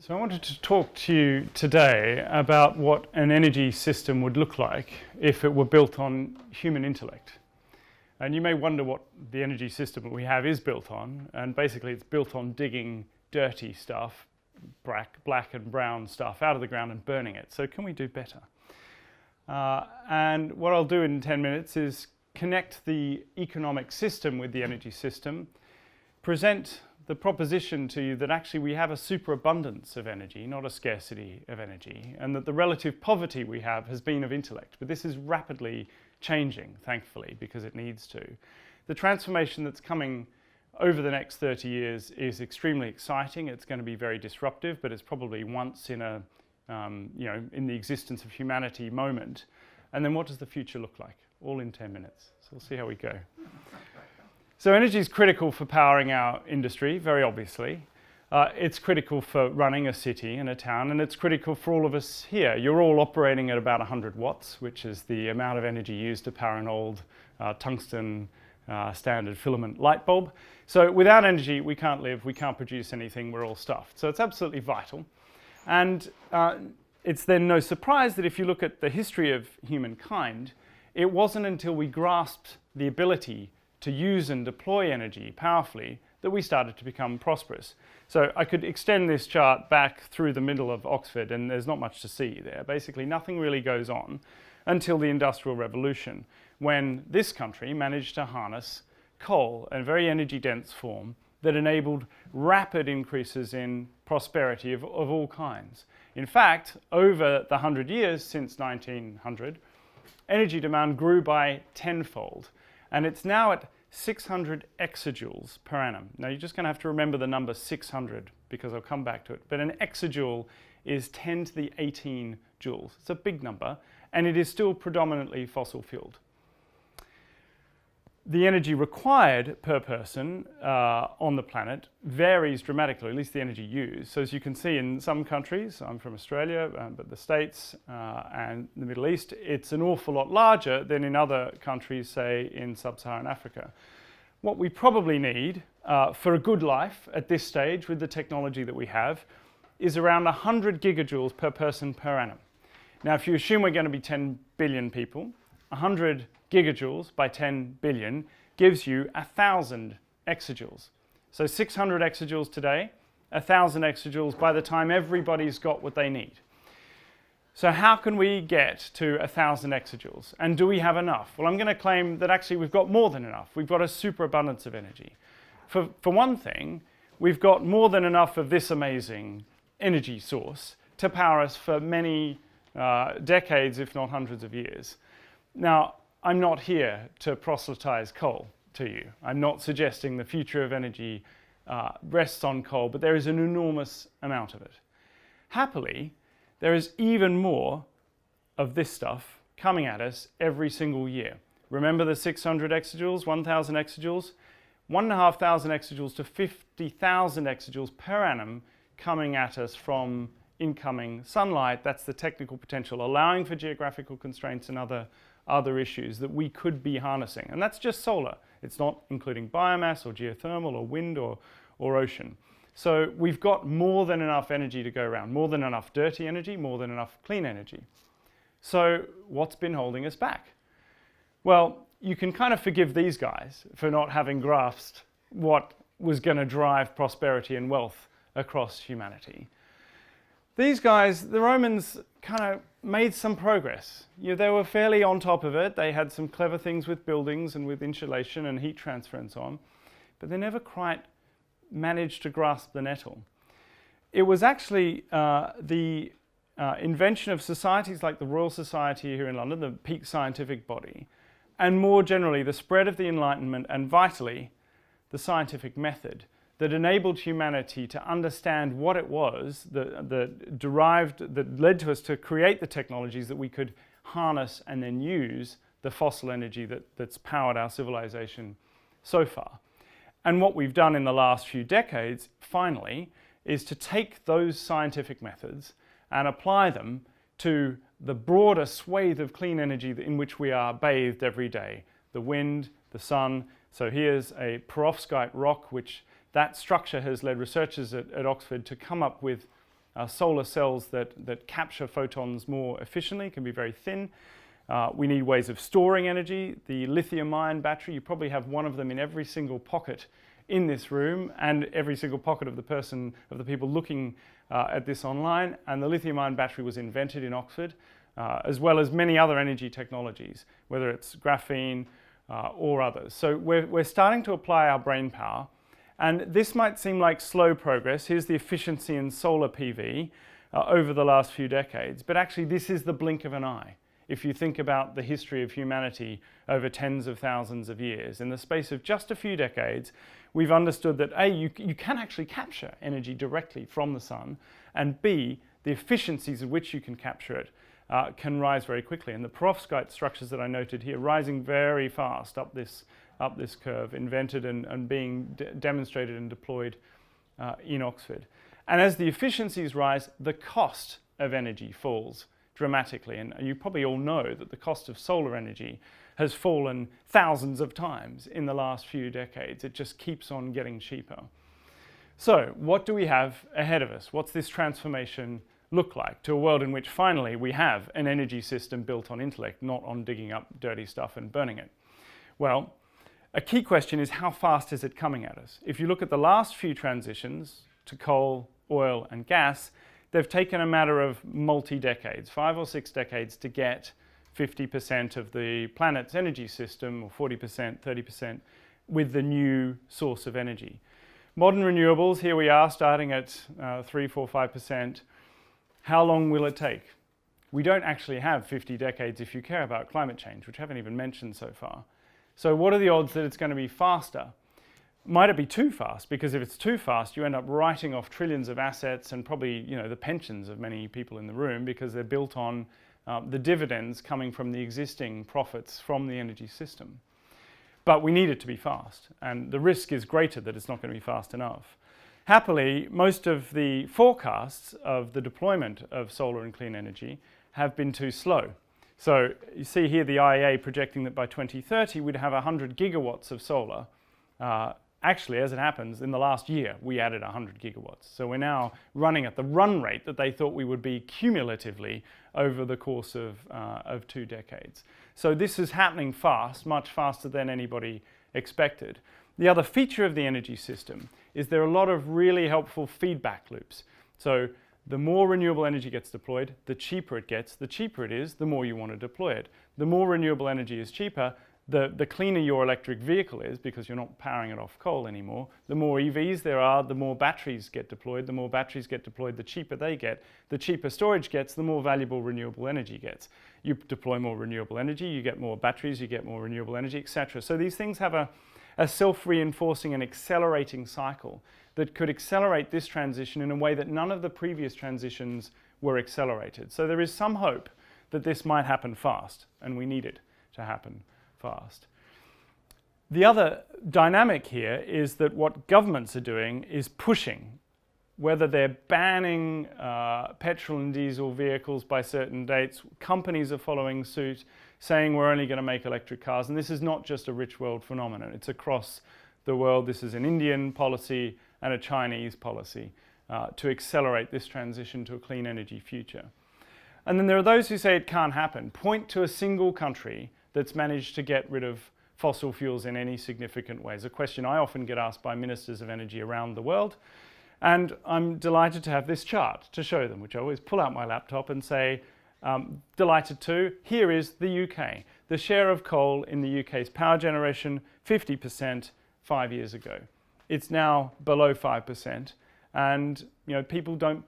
So I wanted to talk to you today about what an energy system would look like if it were built on human intellect. And you may wonder what the energy system that we have is built on, and basically it's built on digging dirty stuff, black and brown stuff out of the ground and burning it. So can we do better? And what I'll do in 10 minutes is connect the economic system with the energy system, present the proposition to you that actually we have a superabundance of energy, not a scarcity of energy, and that the relative poverty we have has been of intellect. But this is rapidly changing, thankfully, because it needs to. The transformation that's coming over the next 30 years is extremely exciting. It's going to be very disruptive, but it's probably once in a, in the existence of humanity moment. And then what does the future look like? All in 10 minutes. So we'll see how we go. So energy is critical for powering our industry, very obviously. It's critical for running a city and a town, and it's critical for all of us here. You're all operating at about 100 watts, which is the amount of energy used to power an old tungsten standard filament light bulb. So without energy, we can't live, we can't produce anything, we're all stuffed. So it's absolutely vital. And it's then no surprise that if you look at the history of humankind, it wasn't until we grasped the ability to use and deploy energy powerfully that we started to become prosperous. So I could extend this chart back through the middle of Oxford, and there's not much to see there. Basically, nothing really goes on until the Industrial Revolution, when this country managed to harness coal in a very energy-dense form that enabled rapid increases in prosperity of all kinds. In fact, over the 100 years since 1900, energy demand grew by tenfold. And it's now at 600 exajoules per annum. Now you're just going to have to remember the number 600 because I'll come back to it. But an exajoule is 10 to the 18 joules. It's a big number, and it is still predominantly fossil fueled. The energy required per person on the planet varies dramatically, at least the energy used. So as you can see in some countries, I'm from Australia, but the States and the Middle East, it's an awful lot larger than in other countries, say in sub-Saharan Africa. What we probably need for a good life at this stage with the technology that we have is around 100 gigajoules per person per annum. Now if you assume we're going to be 10 billion people, 100 gigajoules by 10 billion gives you 1,000 exajoules. So 600 exajoules today, 1,000 exajoules by the time everybody's got what they need. So how can we get to 1,000 exajoules? And do we have enough? Well, I'm going to claim that actually we've got more than enough. We've got a superabundance of energy. For one thing, we've got more than enough of this amazing energy source to power us for many decades, if not hundreds of years. Now, I'm not here to proselytize coal to you. I'm not suggesting the future of energy rests on coal, but there is an enormous amount of it. Happily, there is even more of this stuff coming at us every single year. Remember the 600 exajoules, 1,000 exajoules? 1,500 exajoules to 50,000 exajoules per annum coming at us from incoming sunlight. That's the technical potential, allowing for geographical constraints and other issues that we could be harnessing. And that's just solar. It's not including biomass or geothermal or wind or ocean. So we've got more than enough energy to go around, more than enough dirty energy, more than enough clean energy. So what's been holding us back? Well, you can kind of forgive these guys for not having grasped what was going to drive prosperity and wealth across humanity. These guys, the Romans, kind of made some progress. They were fairly on top of it. They had some clever things with buildings and with insulation and heat transfer and so on, but they never quite managed to grasp the nettle. It was actually the invention of societies like the Royal Society here in London, the peak scientific body, and more generally the spread of the Enlightenment and vitally the scientific method that enabled humanity to understand what it was that led to us to create the technologies that we could harness and then use the fossil energy that's powered our civilization so far. And what we've done in the last few decades, finally, is to take those scientific methods and apply them to the broader swathe of clean energy in which we are bathed every day. The wind, the sun. So here's a perovskite rock, which that structure has led researchers at Oxford to come up with solar cells that capture photons more efficiently, can be very thin. We need ways of storing energy. The lithium-ion battery, you probably have one of them in every single pocket in this room and every single pocket of the people looking at this online. And the lithium-ion battery was invented in Oxford, as well as many other energy technologies, whether it's graphene or others. So we're starting to apply our brain power. And this might seem like slow progress. Here's the efficiency in solar PV over the last few decades. But actually, this is the blink of an eye. If you think about the history of humanity over tens of thousands of years, in the space of just a few decades, we've understood that A, you can actually capture energy directly from the sun, and B, the efficiencies at which you can capture it can rise very quickly. And the perovskite structures that I noted here, rising very fast up this curve, invented and being demonstrated and deployed in Oxford. And as the efficiencies rise, the cost of energy falls dramatically. And you probably all know that the cost of solar energy has fallen thousands of times in the last few decades. It just keeps on getting cheaper. So what do we have ahead of us? What's this transformation look like to a world in which finally we have an energy system built on intellect, not on digging up dirty stuff and burning it? Well, a key question is, how fast is it coming at us? If you look at the last few transitions to coal, oil and gas, they've taken a matter of multi-decades, 5 or 6 decades, to get 50% of the planet's energy system, or 40%, 30%, with the new source of energy. Modern renewables, here we are, starting at 3, 4, 5%. How long will it take? We don't actually have 50 decades if you care about climate change, which I haven't even mentioned so far. So what are the odds that it's going to be faster? Might it be too fast? Because if it's too fast, you end up writing off trillions of assets and probably, the pensions of many people in the room, because they're built on the dividends coming from the existing profits from the energy system. But we need it to be fast, and the risk is greater that it's not going to be fast enough. Happily, most of the forecasts of the deployment of solar and clean energy have been too slow. So you see here the IEA projecting that by 2030 we'd have 100 gigawatts of solar. Actually, as it happens, in the last year we added 100 gigawatts. So we're now running at the run rate that they thought we would be cumulatively over the course of 2 decades. So this is happening fast, much faster than anybody expected. The other feature of the energy system is there are a lot of really helpful feedback loops. So the more renewable energy gets deployed, the cheaper it gets. The cheaper it is, the more you want to deploy it. The more renewable energy is cheaper, the cleaner your electric vehicle is, because you're not powering it off coal anymore. The more EVs there are, the more batteries get deployed. The more batteries get deployed, the cheaper they get. The cheaper storage gets, the more valuable renewable energy gets. You deploy more renewable energy, you get more batteries, you get more renewable energy, etc. So these things have a self-reinforcing and accelerating cycle that could accelerate this transition in a way that none of the previous transitions were accelerated. So there is some hope that this might happen fast, and we need it to happen fast. The other dynamic here is that what governments are doing is pushing, whether they're banning petrol and diesel vehicles by certain dates. Companies are following suit, saying we're only going to make electric cars. And this is not just a rich world phenomenon. It's across the world. This is an Indian policy and a Chinese policy to accelerate this transition to a clean energy future. And then there are those who say it can't happen. Point to a single country that's managed to get rid of fossil fuels in any significant ways. A question I often get asked by ministers of energy around the world. And I'm delighted to have this chart to show them, which I always pull out my laptop and say, delighted to. Here is the UK. The share of coal in the UK's power generation, 50% 5 years ago. It's now below 5%. And people don't,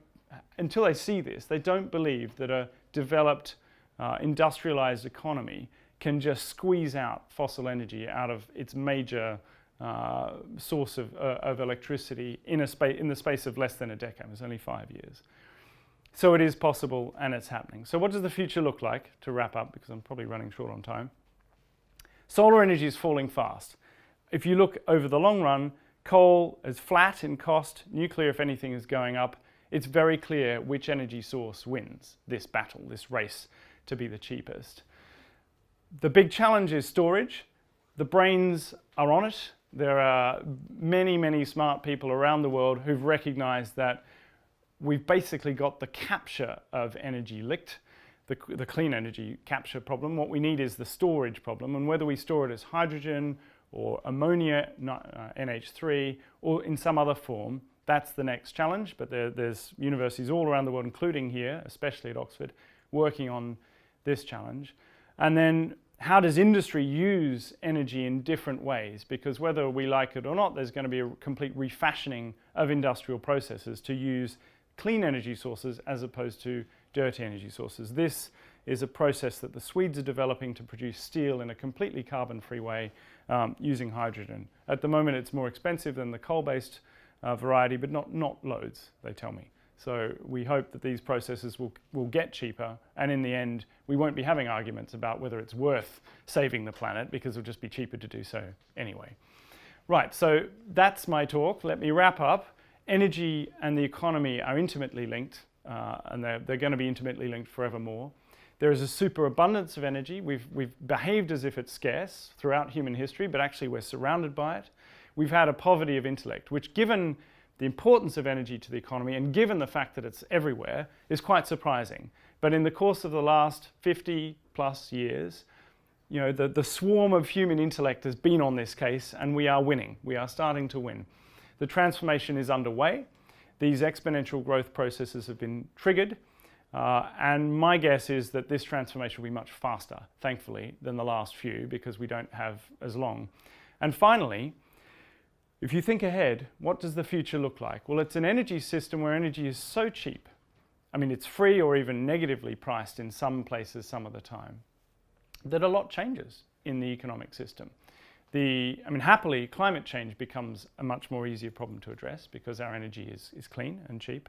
until they see this, they don't believe that a developed, industrialized economy can just squeeze out fossil energy out of its major source of electricity in the space of less than a decade. It's only 5 years. So it is possible, and it's happening. So what does the future look like, to wrap up, because I'm probably running short on time? Solar energy is falling fast. If you look over the long run, coal is flat in cost. Nuclear, if anything, is going up. It's very clear which energy source wins this battle, this race to be the cheapest. The big challenge is storage. The brains are on it. There are many, many smart people around the world who've recognized that we've basically got the capture of energy licked, the clean energy capture problem. What we need is the storage problem, and whether we store it as hydrogen or ammonia, NH3, or in some other form, that's the next challenge. But there's universities all around the world, including here, especially at Oxford, working on this challenge. And then how does industry use energy in different ways? Because whether we like it or not, there's going to be a complete refashioning of industrial processes to use clean energy sources as opposed to dirty energy sources. This is a process that the Swedes are developing to produce steel in a completely carbon-free way using hydrogen. At the moment, it's more expensive than the coal-based variety, but not loads, they tell me. So we hope that these processes will get cheaper, and in the end, we won't be having arguments about whether it's worth saving the planet, because it'll just be cheaper to do so anyway. Right, so that's my talk. Let me wrap up. Energy and the economy are intimately linked, and they're going to be intimately linked forevermore. There is a superabundance of energy. We've behaved as if it's scarce throughout human history, but actually we're surrounded by it. We've had a poverty of intellect, which, given the importance of energy to the economy and given the fact that it's everywhere, is quite surprising. But in the course of the last 50 plus years, you know, the swarm of human intellect has been on this case, and we are winning. We are starting to win. The transformation is underway. These exponential growth processes have been triggered, and my guess is that this transformation will be much faster, thankfully, than the last few, because we don't have as long. And finally, if you think ahead, what does the future look like? Well, it's an energy system where energy is so cheap. I mean, it's free or even negatively priced in some places some of the time, that a lot changes in the economic system. Happily, climate change becomes a much more easier problem to address because our energy is clean and cheap.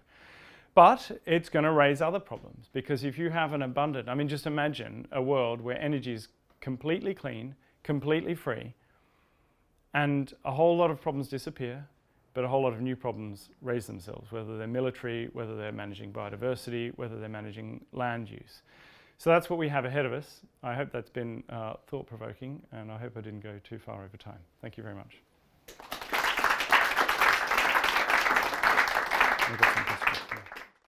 But it's going to raise other problems, because if you have an abundant, just imagine a world where energy is completely clean, completely free, and a whole lot of problems disappear, but a whole lot of new problems raise themselves, whether they're military, whether they're managing biodiversity, whether they're managing land use. So that's what we have ahead of us. I hope that's been thought-provoking, and I hope I didn't go too far over time. Thank you very much. We've got some questions.